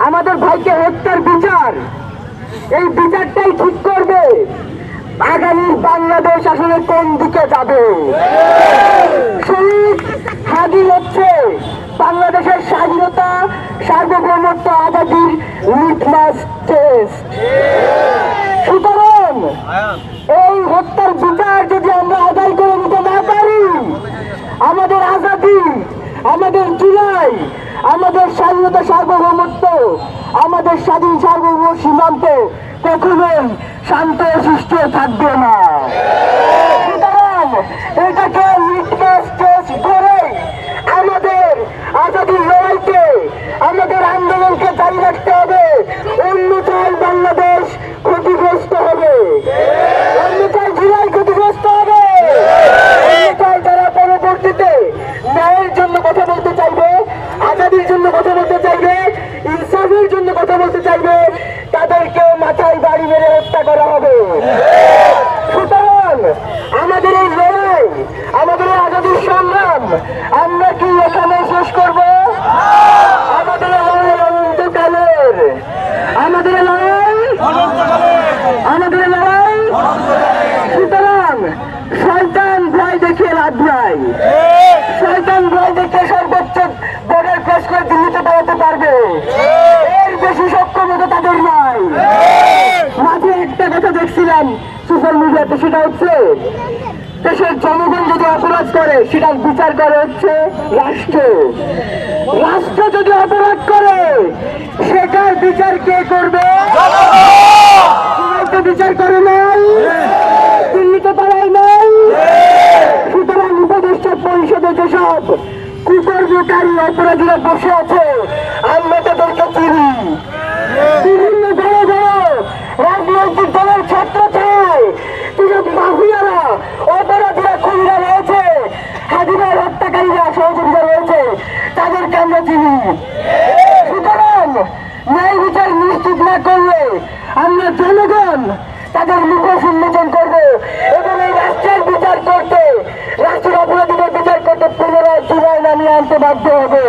আমাদের ভাইকে হত্যার বিচার, এই বিচারটাই ঠিক করবে আগামী বাংলাদেশ আসলে কোন দিকে যাবে। শহীদ হাদি হচ্ছে বাংলাদেশের স্বাধীনতা, সার্বভৌমত্ব, আজাদির লিটমাস টেস্ট। সুতরাং এই হত্যার বিচার যদি আমরা আদায় করে নিতে না পারি, আমাদের আজাদি, আমাদের জুলাই, আমাদের স্বাধীনতা, সার্বভৌমত্ব, আমাদের স্বাধীন সার্বভৌম সীমান্ত কখনোই শান্ত সুষ্ঠ থাকবে না। সুতরাং এটাকে লিটমাস টেস্ট করে আমাদের আজাদির লড়াইকে, আমাদের আন্দোলনকে জারি রাখতে হবে। অন্যথায় বাংলাদেশ ক্ষতিগ্রস্ত হবে, অন্যথায় জুলাই ক্ষতিগ্রস্ত হবে, অন্যথায় যারা পরবর্তীতে ন্যায়ের জন্য কথা বলতে চাইবে, আজাদির জন্য কথা বলতে চাইবে, ইনসাফের জন্য কথা বলতে চাইবে, তাদেরকে মাথায় বাড়ি মেরে হত্যা করা হবে। সুতরাং আমাদের এই লড়াই, আমাদের এই আজাদির সংগ্রাম আমরা কি এখানে শেষ করব? আমাদের লড়াই অনন্তকালের, আমাদের লড়াই, আমাদের লড়াই। সুতরাং শয়তান ভয় দেখে লাভ নাই, শয়তান ভয় দেখে সর্বোচ্চ বর্ডার ক্রস করে দিল্লিতে পালাতে পারবে, এর বেশি সক্ষমতা তাদের নাই। মাঝে একটা কথা দেখছিলাম সোশ্যাল মিডিয়াতে, সেটা হচ্ছে দেশের জনগণ যদি অপরাধ করে সেটার বিচার করে হচ্ছে রাষ্ট্র, রাষ্ট্র যদি অপরাধ করে সেটার বিচার কে করবে? বিচার করে নাই, দিল্লিতে পালাই নাই। সুতরাং উপদেষ্টা পরিষদে যেসব কুকর্মকারী অপরাধীরা বসে আছে আমরা তাদেরকে চিনি। বিভিন্ন বড় বড় রাজনৈতিক দলের ছাত্র চাই, যেসব মাফিয়ারা, অপরাধীরা, খুনিরা রয়েছে, হাজিরার হত্যাকারীরা, সহযোগিতা রয়েছে, তাদেরকে আমরা চিনি। সুতরাং ন্যায় বিচার নিশ্চিত না করলে আমরা জনগণ তাদের মুখোশ উন্মোচন করবো এবং এই রাষ্ট্রের বিচার করতে, রাষ্ট্রের অপরাধীদের বিচার করতে পুনরায় জুলাই নামিয়ে আনতে বাধ্য হবে।